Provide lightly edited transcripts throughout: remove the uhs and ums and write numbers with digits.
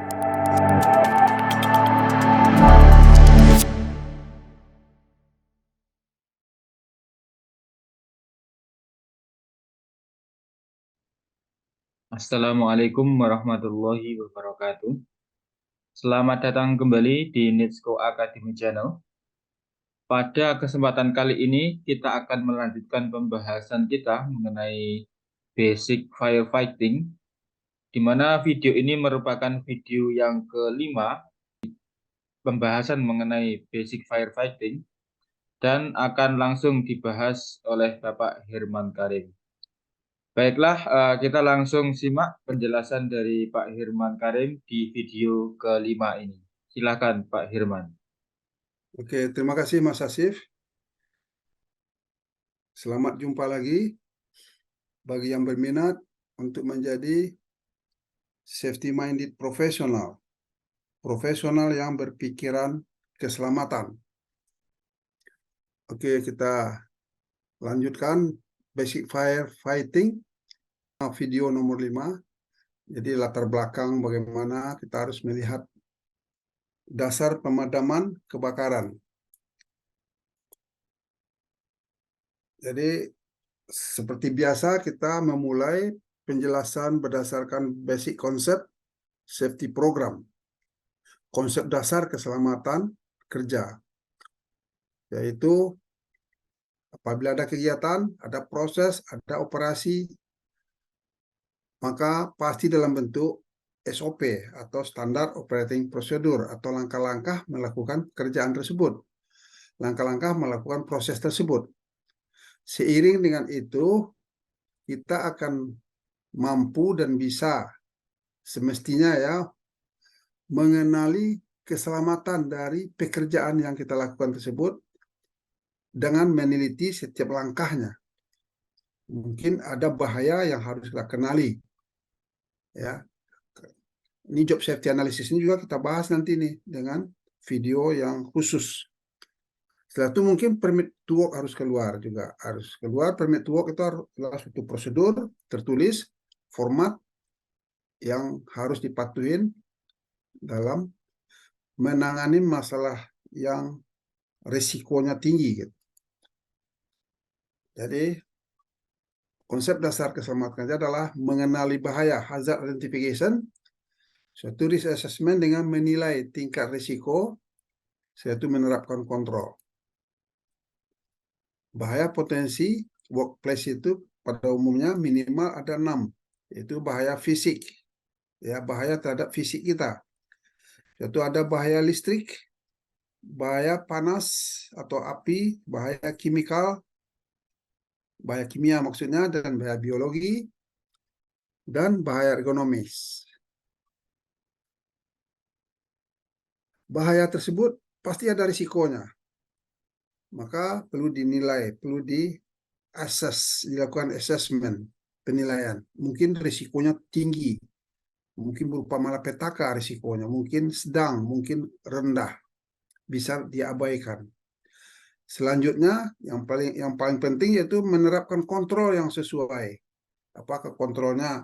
Assalamualaikum warahmatullahi wabarakatuh. Selamat datang kembali di Nitsco Academy Channel. Pada kesempatan kali ini, kita akan melanjutkan pembahasan kita mengenai basic firefighting, di mana video ini merupakan video yang kelima pembahasan mengenai basic firefighting dan akan langsung dibahas oleh Bapak Hirman Karim. Baiklah, kita langsung simak penjelasan dari Pak Hirman Karim di video kelima ini. Silakan Pak Hirman. Oke, terima kasih Mas Asif. Selamat jumpa lagi bagi yang berminat untuk menjadi safety-minded profesional. Profesional yang berpikiran keselamatan. Oke, kita lanjutkan basic firefighting, video nomor 5. Jadi latar belakang bagaimana kita harus melihat dasar pemadaman kebakaran. Jadi seperti biasa kita memulai penjelasan berdasarkan basic konsep safety program. Konsep dasar keselamatan kerja, yaitu apabila ada kegiatan, ada proses, ada operasi, maka pasti dalam bentuk SOP atau Standard Operating Procedure atau langkah-langkah melakukan kerjaan tersebut, langkah-langkah melakukan proses tersebut. Seiring dengan itu, kita akan mampu dan bisa semestinya ya mengenali keselamatan dari pekerjaan yang kita lakukan tersebut dengan meneliti setiap langkahnya. Mungkin ada bahaya yang harus kita kenali. Ya, ini job safety analysis ini juga kita bahas nanti nih dengan video yang khusus. Setelah itu mungkin permit to work harus keluar juga. Harus keluar permit to work itu adalah suatu prosedur tertulis, format yang harus dipatuhin dalam menangani masalah yang risikonya tinggi gitu. Jadi konsep dasar keselamatan kerja adalah mengenali bahaya, hazard identification, suatu risk assessment dengan menilai tingkat risiko, yaitu menerapkan kontrol. Bahaya potensi workplace itu pada umumnya minimal ada 6, yaitu bahaya fisik, ya bahaya terhadap fisik kita. Yaitu ada bahaya listrik, bahaya panas atau api, bahaya kimikal, bahaya kimia maksudnya, dan bahaya biologi, dan bahaya ergonomis. Bahaya tersebut pasti ada risikonya, maka perlu dinilai, perlu dilakukan assessment, penilaian. Mungkin risikonya tinggi, mungkin berupa malapetaka risikonya, mungkin sedang, mungkin rendah, bisa diabaikan. Selanjutnya, yang paling penting yaitu menerapkan kontrol yang sesuai. Apakah kontrolnya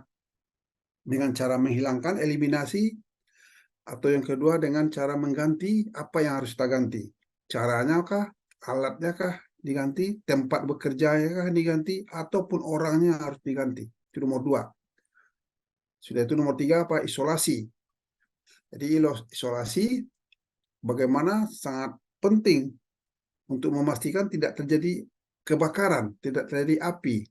dengan cara menghilangkan, eliminasi, atau yang kedua dengan cara mengganti apa yang harus kita ganti. Caranya kah, alatnya kah diganti, tempat bekerjanya kah diganti, ataupun orangnya harus diganti. Itu nomor 2. Sudah itu nomor 3 apa? Isolasi. Jadi isolasi bagaimana sangat penting untuk memastikan tidak terjadi kebakaran, tidak terjadi api.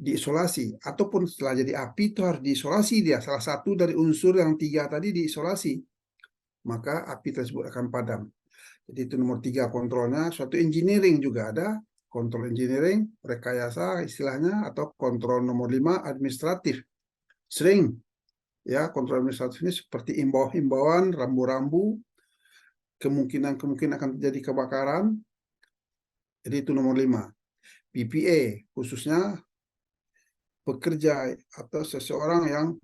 Diisolasi, ataupun setelah jadi api itu harus diisolasi dia. Salah satu dari unsur yang 3 tadi diisolasi, maka api tersebut akan padam. Jadi itu nomor 3 kontrolnya. Suatu engineering juga ada, kontrol engineering, rekayasa istilahnya, atau kontrol nomor 5 administratif. Sering ya kontrol administratif ini seperti himbauan, rambu-rambu, kemungkinan akan terjadi kebakaran. Jadi itu nomor 5. PPA khususnya pekerja atau seseorang yang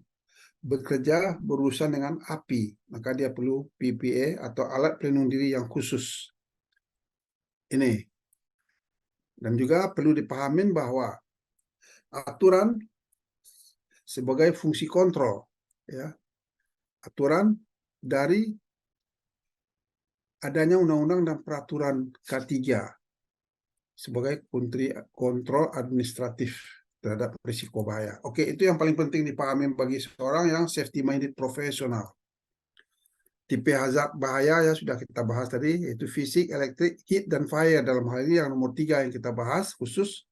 bekerja berurusan dengan api, maka dia perlu PPA atau alat pelindung diri yang khusus. Ini. Dan juga perlu dipahamin bahwa aturan sebagai fungsi kontrol, ya. aturan dari adanya undang-undang dan peraturan K3 sebagai kontrol administratif terhadap risiko bahaya. Oke, itu yang paling penting dipahami bagi seorang yang safety minded profesional. Tipe hazard bahaya ya sudah kita bahas tadi, yaitu fisik, elektrik, heat, dan fire. Dalam hal ini yang nomor 3 yang kita bahas khusus,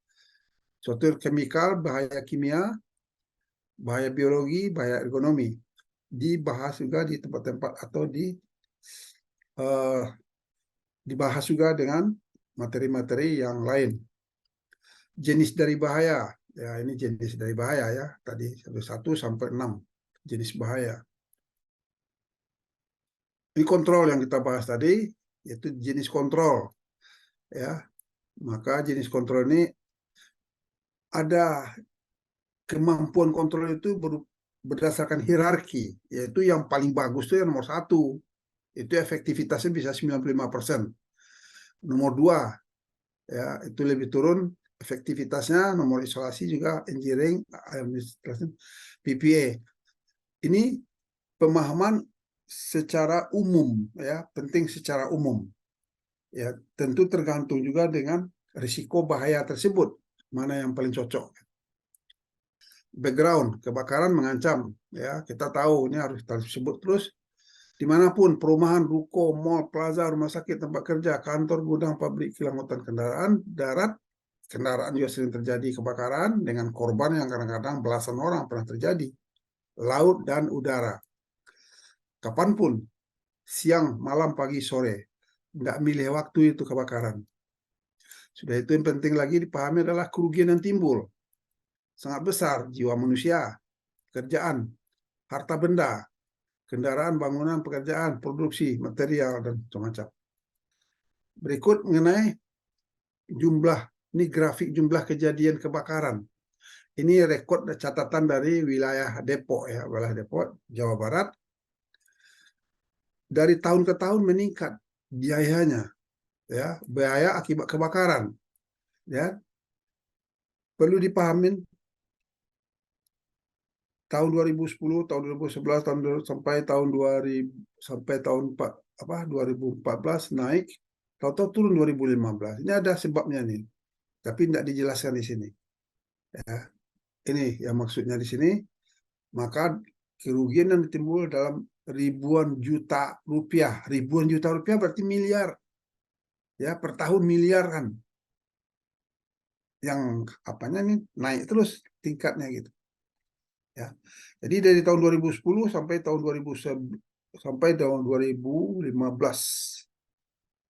suatu chemical, bahaya kimia, bahaya biologi, bahaya ergonomi. Dibahas juga di tempat-tempat atau dibahas juga dengan materi-materi yang lain. Jenis dari bahaya, ya ini jenis dari bahaya ya, tadi 1 sampai 6 jenis bahaya. Ini kontrol yang kita bahas tadi, yaitu jenis kontrol. Ya, maka jenis kontrol ini ada kemampuan kontrol itu berdasarkan hierarki, yaitu yang paling bagus itu yang nomor 1, itu efektivitasnya bisa 95%. Nomor 2, ya itu lebih turun efektivitasnya. Nomor isolasi juga engineering, PPA. Ini pemahaman secara umum ya, penting secara umum. Ya, tentu tergantung juga dengan risiko bahaya tersebut, mana yang paling cocok. Background kebakaran mengancam, ya kita tahu ini harus tersebut terus dimanapun, perumahan, ruko, mall, plaza, rumah sakit, tempat kerja, kantor, gudang, pabrik, kilang, hutan, kendaraan darat. Kendaraan juga sering terjadi kebakaran dengan korban yang kadang-kadang belasan orang pernah terjadi. Laut dan udara. Kapanpun, siang, malam, pagi, sore. Nggak milih waktu itu kebakaran. Sudah itu yang penting lagi dipahami adalah kerugian yang timbul. Sangat besar, jiwa manusia, kerjaan, harta benda, kendaraan, bangunan, pekerjaan, produksi, material, dan macam-macam. Berikut mengenai jumlah, ini grafik jumlah kejadian kebakaran. Ini rekod catatan dari wilayah Depok ya, wilayah Depok, Jawa Barat. Dari tahun ke tahun meningkat biayanya, ya, biaya akibat kebakaran. Ya, perlu dipahamin tahun 2010, tahun 2011, sampai tahun 2000 sampai tahun 2014 naik, tahu-tahu turun 2015. Ini ada sebabnya nih, tapi tidak dijelaskan di sini. Ya, ini yang maksudnya di sini. Maka kerugian yang ditimbul dalam ribuan juta rupiah. Ribuan juta rupiah berarti miliar. Ya, per tahun miliar kan. Yang apanya nih naik terus tingkatnya gitu. Ya. Jadi dari tahun 2010 sampai tahun 2015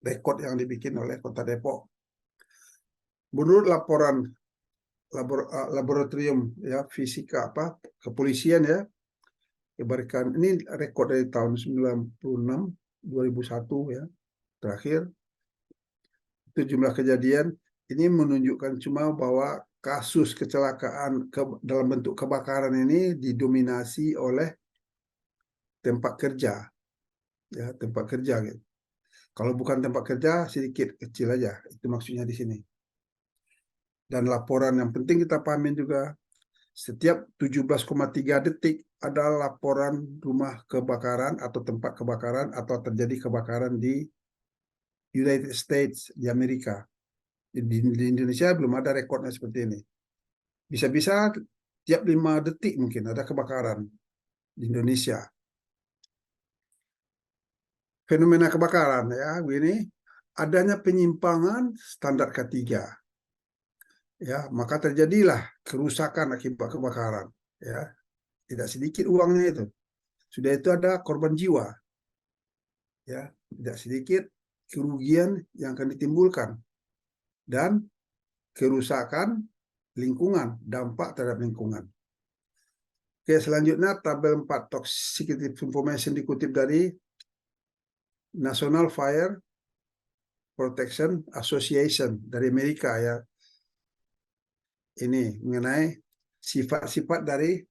rekod yang dibikin oleh Kota Depok. Menurut laporan laboratorium ya fisika kepolisian ya, ibaratkan ini rekod dari tahun 96 2001 ya terakhir, itu jumlah kejadian ini menunjukkan cuma bahwa kasus kecelakaan dalam bentuk kebakaran ini didominasi oleh tempat kerja ya, tempat kerja gitu. Kalau bukan tempat kerja sedikit kecil aja, itu maksudnya di sini. Dan laporan yang penting kita pahamin juga, setiap 17,3 detik ada laporan rumah kebakaran atau tempat kebakaran atau terjadi kebakaran di United States, di Amerika. Di Indonesia belum ada rekodnya seperti ini. Bisa-bisa tiap 5 detik mungkin ada kebakaran di Indonesia. Fenomena kebakaran ya, begini, adanya penyimpangan standar K3. Ya, maka terjadilah kerusakan akibat kebakaran. Ya, tidak sedikit uangnya itu. Sudah itu ada korban jiwa. Ya, tidak sedikit kerugian yang akan ditimbulkan dan kerusakan lingkungan, dampak terhadap lingkungan. Oke, selanjutnya tabel 4 toxicity information dikutip dari National Fire Protection Association dari Amerika ya. Ini mengenai sifat-sifat dari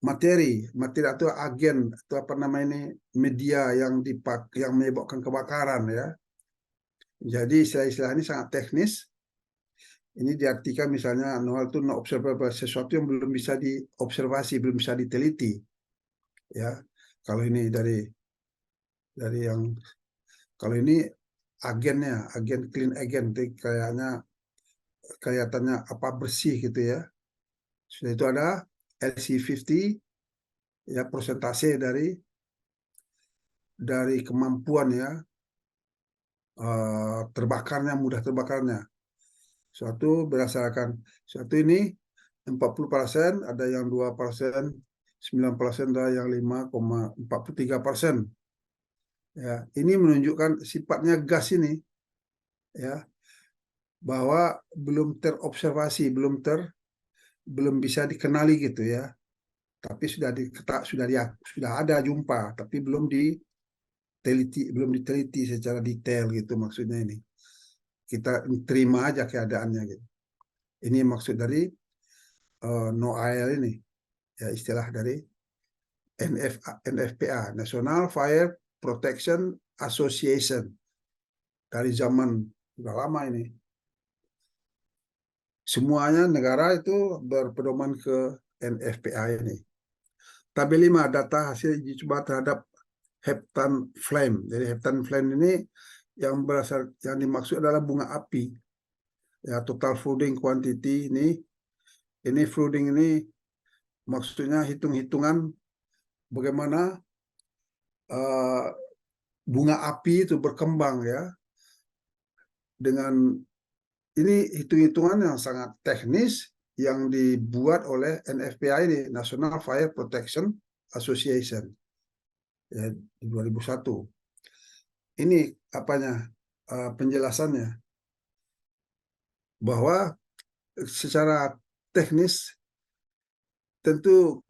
materi atau agen atau apa namanya ini media yang menyebabkan kebakaran ya. Jadi istilah-istilah ini sangat teknis. Ini diartikan misalnya null to no observable, sesuatu yang belum bisa diobservasi, belum bisa diteliti. Ya, Kalau ini dari yang kalau ini agennya, agen clean agent, kayaknya kelihatannya apa bersih gitu ya. Sudah itu ada LC50 ya, persentase dari kemampuan ya, terbakarnya, mudah terbakarnya. Suatu berdasarkan suatu ini 40%, ada yang 2%, 9%, ada yang 5,43%. Ya, ini menunjukkan sifatnya gas ini ya, bahwa belum terobservasi, belum bisa dikenali gitu ya. Tapi sudah ada jumpa, tapi belum diteliti secara detail gitu maksudnya ini. Kita terima aja keadaannya gitu. Ini maksud dari NOAEL ini, ya istilah dari NFPA, National Fire Protection Association, dari zaman sudah lama ini. Semuanya negara itu berpedoman ke NFPA ini. Tabel 5, data hasil uji coba terhadap heptan flame. Jadi heptan flame ini yang dimaksud adalah bunga api. Ya, total flooding quantity ini flooding ini maksudnya hitung-hitungan bagaimana bunga api itu berkembang ya, dengan ini hitung-hitungan yang sangat teknis yang dibuat oleh NFPA ini, National Fire Protection Association ya, di 2001. Ini apanya, penjelasannya bahwa secara teknis tentu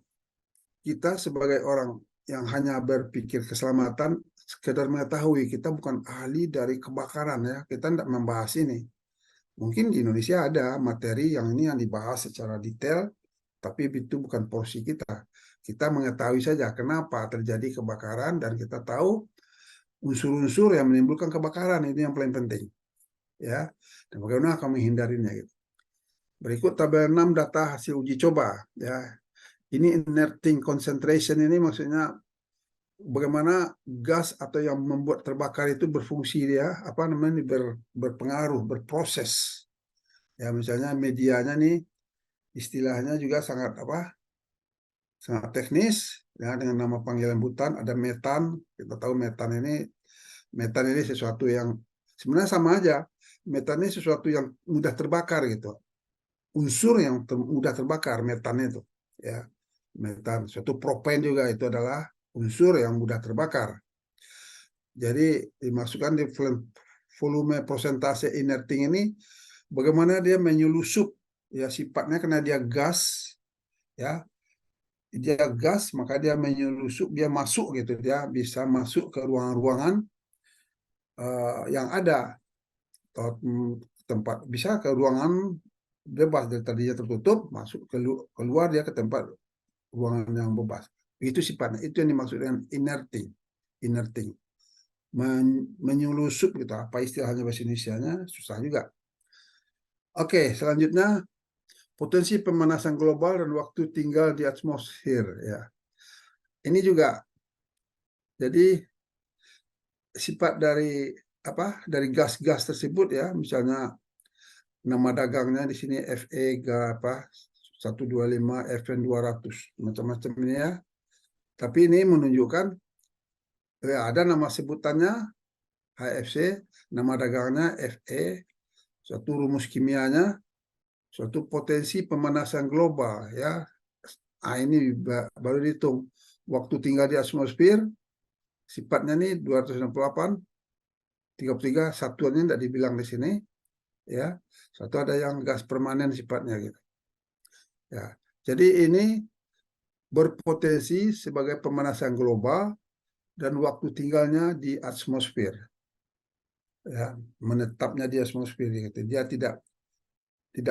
kita sebagai orang yang hanya berpikir keselamatan, sekedar mengetahui, kita bukan ahli dari kebakaran ya, kita tidak membahas ini. Mungkin di Indonesia ada materi yang ini yang dibahas secara detail, tapi itu bukan porsi kita. Kita mengetahui saja kenapa terjadi kebakaran, dan kita tahu unsur-unsur yang menimbulkan kebakaran, ini yang paling penting ya, dan bagaimana akan menghindarinya gitu. Berikut tabel 6, data hasil uji coba ya. Ini inerting concentration, ini maksudnya bagaimana gas atau yang membuat terbakar itu berfungsi dia, apa namanya, berpengaruh, berproses. Ya, misalnya medianya nih istilahnya juga sangat sangat teknis ya, dengan nama panggilan butan, ada metan. Kita tahu metan ini sesuatu yang sebenarnya sama aja. Metan ini sesuatu yang mudah terbakar gitu. Unsur yang mudah terbakar, metan itu ya. Metan, suatu propen juga itu adalah unsur yang mudah terbakar. Jadi dimasukkan di volume persentase inerting ini, bagaimana dia menyelusup ya, sifatnya karena dia gas ya, dia gas maka dia menyelusup, dia masuk gitu, dia bisa masuk ke ruangan-ruangan yang ada, atau tempat, bisa ke ruangan bebas dari tadinya tertutup, masuk keluar dia ke tempat ruangan yang bebas. Itu sifatnya, itu yang dimaksud dengan inerting, menyelusup gitu. Apa istilahnya bahasa Indonesianya, susah juga. Oke, selanjutnya potensi pemanasan global dan waktu tinggal di atmosfer ya. Ini juga jadi sifat dari gas-gas tersebut ya, misalnya nama dagangnya di sini Fe 125, Fn 200, macam-macam ini ya. Tapi ini menunjukkan ya, ada nama sebutannya HFC, nama dagangnya Fe, suatu rumus kimianya, suatu potensi pemanasan global ya. Ini baru dihitung waktu tinggal di atmosfer, sifatnya nih 268, 33, satuannya tidak dibilang di sini ya. Satu ada yang gas permanen sifatnya gitu ya. Jadi ini berpotensi sebagai pemanasan global dan waktu tinggalnya di atmosfer ya, menetapnya di atmosfer gitu. Dia tidak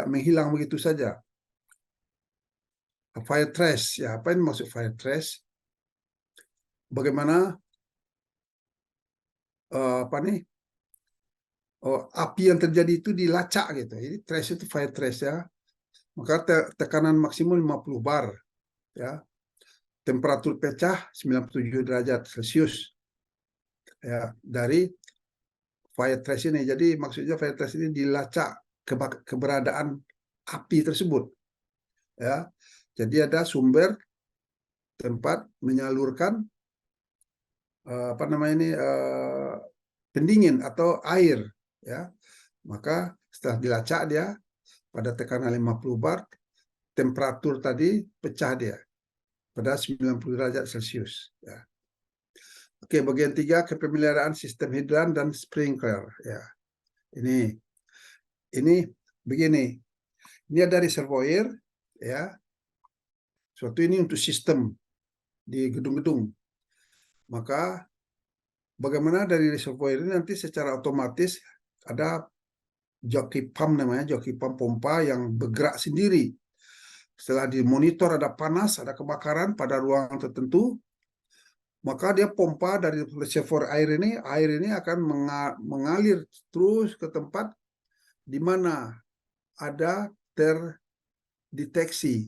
menghilang begitu saja. Fire trace ya, apa ini maksud fire trace? Bagaimana api yang terjadi itu dilacak gitu. Jadi trace itu fire trace ya. Maka tekanan maksimum 50 bar ya. temperatur pecah 97 derajat Celcius ya dari fire trace ini. Jadi maksudnya fire trace ini dilacak keberadaan api tersebut ya. Jadi ada sumber tempat menyalurkan apa namanya ini pendingin atau air ya. Maka setelah dilacak dia pada tekanan 50 bar, temperatur tadi pecah dia pada 90 derajat Celcius ya. Oke, bagian 3 kepemeliharaan sistem hidran dan sprinkler ya. Ini begini. Ini ada reservoir ya. Suatu ini untuk sistem di gedung-gedung. Maka bagaimana dari reservoir ini nanti secara otomatis ada joki pump namanya, joki pump pompa yang bergerak sendiri. Setelah dimonitor ada panas, ada kebakaran pada ruangan tertentu, maka dia pompa dari reservoir air ini akan mengalir terus ke tempat di mana ada terdeteksi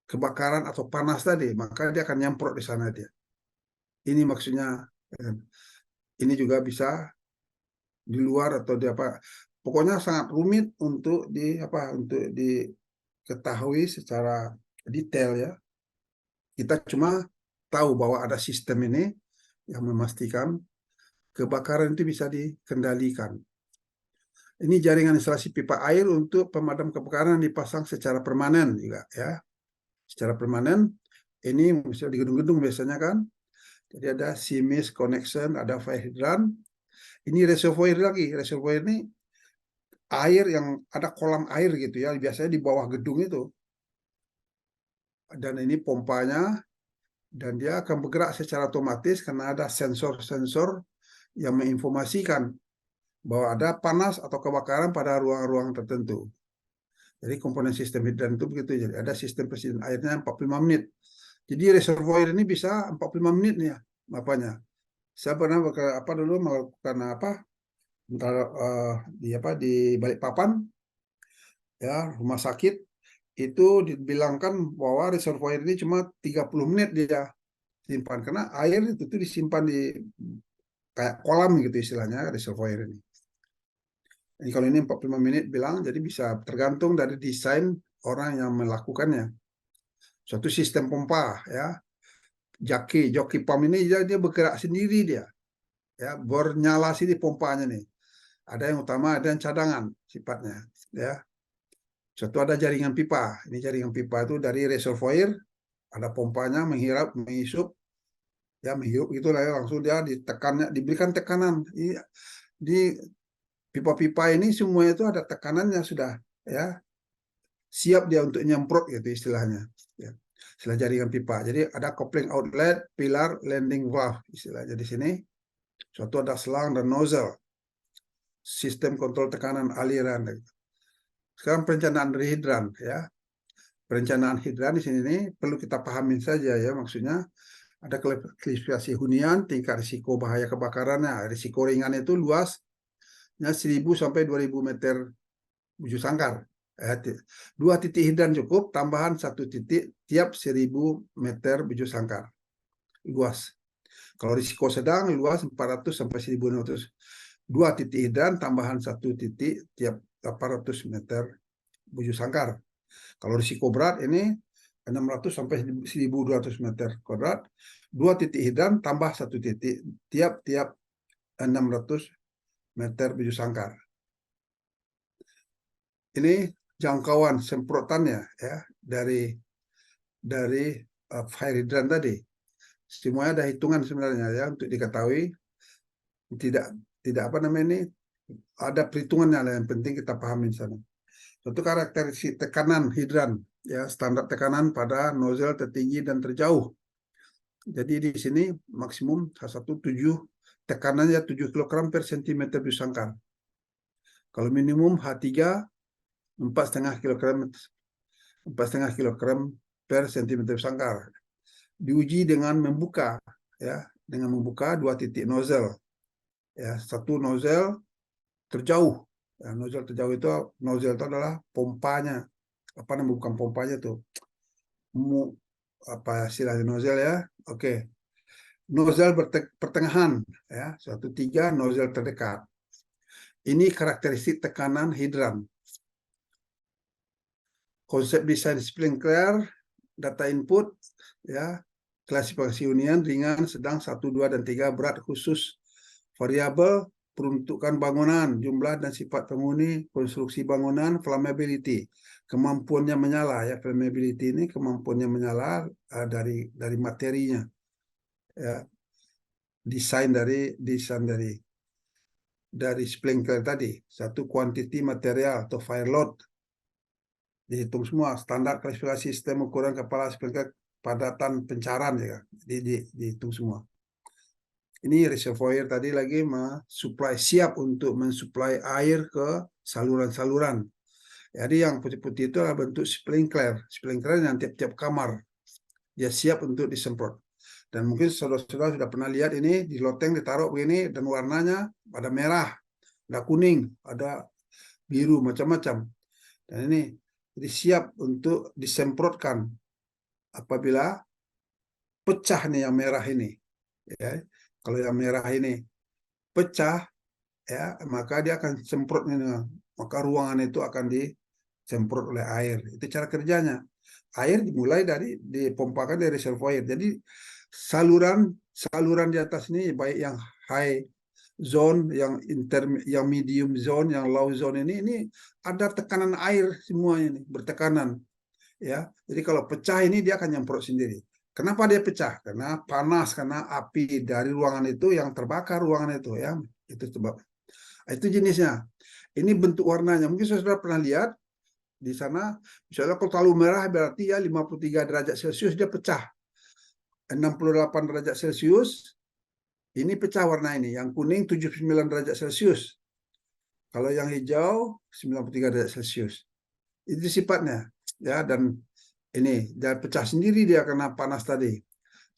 kebakaran atau panas tadi, maka dia akan nyemprot di sana dia. Ini maksudnya. Ini juga bisa di luar atau di apa. Pokoknya sangat rumit untuk diketahui secara detail ya. Kita cuma tahu bahwa ada sistem ini yang memastikan kebakaran itu bisa dikendalikan. Ini jaringan instalasi pipa air untuk pemadam kebakaran dipasang secara permanen juga ya. Secara permanen ini misalnya di gedung-gedung biasanya kan. Jadi ada CMIS connection, ada fire hydrant. Ini reservoir lagi. Reservoir ini air yang ada kolam air gitu ya. Biasanya di bawah gedung itu. Dan ini pompanya. Dan dia akan bergerak secara otomatis karena ada sensor-sensor yang menginformasikan bahwa ada panas atau kebakaran pada ruang-ruang tertentu. Jadi komponen sistem hidran itu begitu. Jadi ada sistem persediaan airnya 45 menit. Jadi reservoir ini bisa 45 menit nih ya, apanya. Saya pernah dulu melakukan di Balikpapan ya, rumah sakit itu dibilangkan bahwa reservoir ini cuma 30 menit dia simpan karena air itu tuh disimpan di kayak kolam gitu istilahnya reservoir ini. Jadi kalau ini 45 menit bilang, jadi bisa tergantung dari desain orang yang melakukannya. Suatu sistem pompa ya, joki pump ini dia bergerak sendiri dia, ya bernyala sini pompanya nih. Ada yang utama, ada yang cadangan sifatnya, ya. Suatu ada jaringan pipa. Ini jaringan pipa itu dari reservoir, ada pompanya menghisap, ya menghirup gitu lah ya, langsung dia diberikan tekanan. Di pipa-pipa ini semuanya itu ada tekanannya sudah, ya siap dia untuk nyemprot gitu istilahnya. Ya. Istilah jaringan pipa. Jadi ada coupling outlet, pilar, landing valve istilahnya di sini. Suatu ada selang dan nozzle. Sistem kontrol tekanan aliran. Sekarang perencanaan dari hidran ya. Perencanaan hidran di sini nih perlu kita pahamin saja ya, maksudnya ada klasifikasi hunian, tingkat risiko bahaya kebakarannya. Risiko ringan itu luasnya 1000 sampai 2000 meter bujur sangkar. 2 titik hidran cukup, tambahan 1 titik tiap 1000 meter bujur sangkar. Luas. Kalau risiko sedang luas 400 sampai 1600. 2 titik hidran tambahan 1 titik tiap 800 meter bujur sangkar. Kalau risiko berat ini 600 sampai 1200 meter kuadrat. 2 titik hidran tambah 1 titik tiap 600 meter bujur sangkar. Ini jangkauan semprotannya ya dari fire hydrant tadi. Semuanya ada hitungan sebenarnya ya untuk diketahui. Tidak apa namanya ini, ada perhitungannya yang penting kita pahami di sana. Suatu karakteristik tekanan hidran ya, standar tekanan pada nozzle tertinggi dan terjauh. Jadi di sini maksimum H17 tekanannya 7 kg per cm bujur sangkar. Kalau minimum H3 4,5 kg per cm sangkar. Diuji dengan membuka ya, dengan membuka 2 titik nozzle. Ya, satu nozzle terjauh. Ya, nozzle terjauh itu adalah pompanya. Apa namanya, bukan pompanya tuh. apa istilahnya nozzle ya. Oke. Nozzle pertengahan ya, 1,3 nozzle terdekat. Ini karakteristik tekanan hidran. Konsep desain sprinkler, data input ya, klasifikasi hunian ringan, sedang, 1, 2 dan 3, berat khusus, variabel, peruntukan bangunan, jumlah dan sifat penghuni, konstruksi bangunan, flammability, kemampuannya menyala ya. Flammability ini kemampuannya menyala dari materinya ya. Desain dari sprinkler tadi, satu quantity material atau fire load dihitung semua, standar klasifikasi sistem ukuran kepala sprinkler, padatan pencaran ya, dihitung semua. Ini reservoir tadi lagi siap untuk mensuplai air ke saluran-saluran. Jadi yang putih-putih itu adalah bentuk sprinkler yang tiap-tiap kamar dia siap untuk disemprot. Dan mungkin saudara-saudara sudah pernah lihat ini di loteng ditaruh begini dan warnanya ada merah, ada kuning, ada biru, macam-macam. Dan ini jadi siap untuk disemprotkan apabila pecah nih yang merah ini. Ya. Kalau yang merah ini pecah, ya maka dia akan semprot ini, maka ruangan itu akan disemprot oleh air. Itu cara kerjanya. Air dimulai dipompakan dari reservoir. Jadi saluran di atas ini baik yang high zone, yang medium zone, yang low zone ini ada tekanan air semuanya nih, bertekanan. Ya, jadi kalau pecah ini dia akan nyemprot sendiri. Kenapa dia pecah? Karena panas, karena api dari ruangan itu yang terbakar ruangan itu ya. Itu sebab. Itu jenisnya. Ini bentuk warnanya. Mungkin saudara pernah lihat di sana, misalnya kalau terlalu merah berarti ya 53 derajat Celcius dia pecah. 68 derajat Celcius ini pecah warna ini. Yang kuning 79 derajat Celcius. Kalau yang hijau 93 derajat Celcius. Itu sifatnya. Ya, dan ini dia pecah sendiri dia karena panas tadi.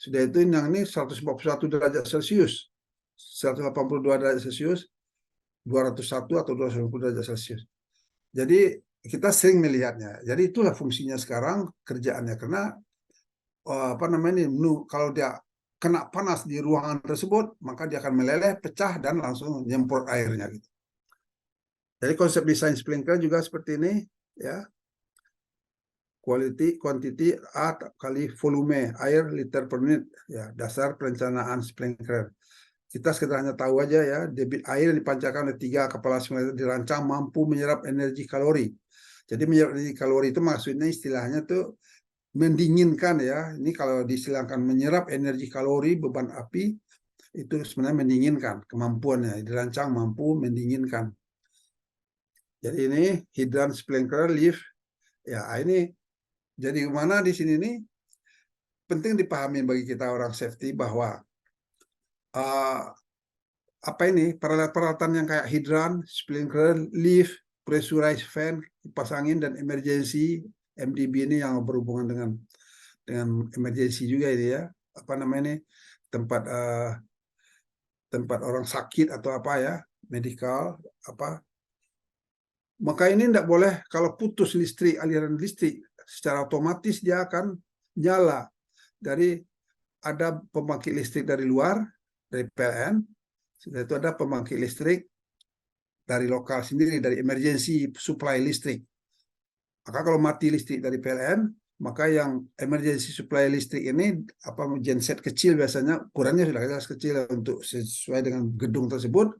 Sudah itu yang ini 141 derajat Celcius, 182 derajat Celcius, 201 atau 290 derajat Celcius. Jadi kita sering melihatnya. Jadi itulah fungsinya sekarang kerjaannya, karena apa namanya ini, kalau dia kena panas di ruangan tersebut maka dia akan meleleh, pecah dan langsung nyemprot airnya gitu. Jadi konsep desain sprinkler juga seperti ini ya. Quantity A kali volume air liter per menit ya, dasar perencanaan sprinkler. Kita sekedar hanya tahu aja ya, debit air yang dipancarkan oleh 3 kepala sprinkler dirancang mampu menyerap energi kalori. Jadi menyerap energi kalori itu maksudnya istilahnya tuh mendinginkan ya. Ini kalau diistilahkan menyerap energi kalori beban api itu sebenarnya mendinginkan, kemampuannya dirancang mampu mendinginkan. Jadi ini hidran sprinkler lift ya. Ini jadi mana di sini nih penting dipahami bagi kita orang safety bahwa apa ini peralatan yang kayak hidran, sprinkler, lift, pressurized fan, kipas angin dan emergency MDB ini yang berhubungan dengan emergency juga ini ya. Apa namanya ini tempat orang sakit atau apa ya, medical apa. Maka ini tidak boleh kalau putus listrik, aliran listrik secara otomatis dia akan nyala. Dari ada pembangkit listrik dari luar, dari PLN, sudah itu ada pembangkit listrik dari lokal sendiri, dari emergency supply listrik. Maka kalau mati listrik dari PLN, maka yang emergency supply listrik ini apa genset kecil biasanya, ukurannya sudah jelas kecil untuk sesuai dengan gedung tersebut,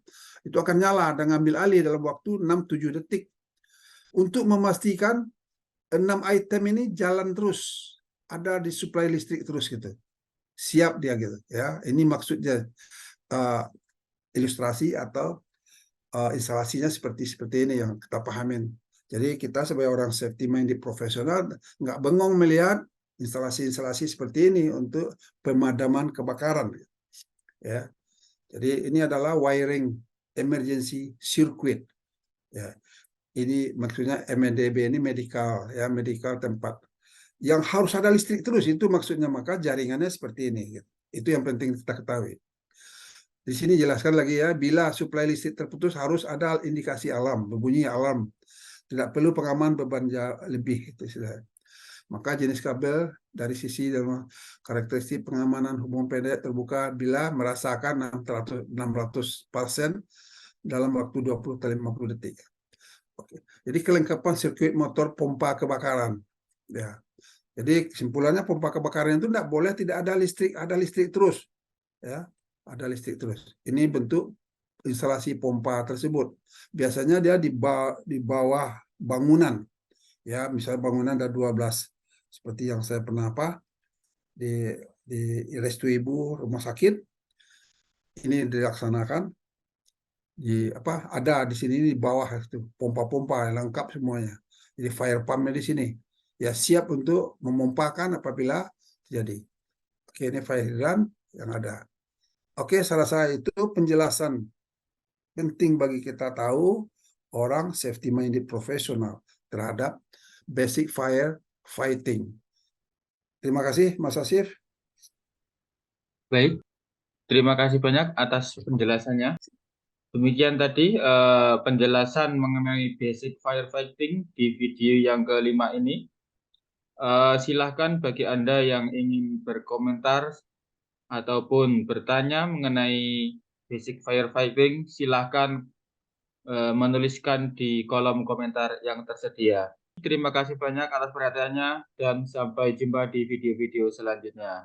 itu akan nyala dan ngambil alih dalam waktu 6-7 detik. Untuk memastikan 6 item ini jalan terus, ada di supply listrik terus gitu. Siap dia gitu ya. Ini maksudnya ilustrasi atau instalasinya seperti ini yang kita pahamin. Jadi kita sebagai orang safety minded profesional nggak bengong melihat instalasi-instalasi seperti ini untuk pemadaman kebakaran ya. Jadi ini adalah wiring emergency circuit ya. Ini maksudnya MNDB ini medical ya, medical tempat yang harus ada listrik terus, itu maksudnya, maka jaringannya seperti ini gitu. Itu yang penting kita ketahui. Di sini jelaskan lagi ya, bila suplai listrik terputus harus ada indikasi alam, berbunyi alarm. Tidak perlu pengaman beban lebih itu sudah. Maka jenis kabel dari sisi dalam karakteristik pengamanan hubungan pendek terbuka bila merasakan 600% dalam waktu 20-50 detik. Oke. Jadi kelengkapan sirkuit motor pompa kebakaran. Ya. Jadi kesimpulannya pompa kebakaran itu tidak boleh tidak ada listrik terus. Ya, ada listrik terus. Ini bentuk instalasi pompa tersebut. Biasanya dia di bawah bangunan. Ya, misalnya bangunan ada 12. Seperti yang saya pernah di Restu Ibu rumah sakit. Ini dilaksanakan ada di sini di bawah itu pompa-pompa lengkap semuanya. Jadi fire pumpnya di sini. Ya siap untuk memompakan apabila terjadi. Oke, ini fire hydrant yang ada. Oke, saya itu penjelasan penting bagi kita tahu orang safety minded profesional terhadap basic fire fighting. Terima kasih, Mas Asif. Baik, terima kasih banyak atas penjelasannya. Demikian tadi penjelasan mengenai basic firefighting di video yang kelima ini. Silahkan bagi Anda yang ingin berkomentar ataupun bertanya mengenai basic firefighting, silahkan menuliskan di kolom komentar yang tersedia. Terima kasih banyak atas perhatiannya dan sampai jumpa di video-video selanjutnya.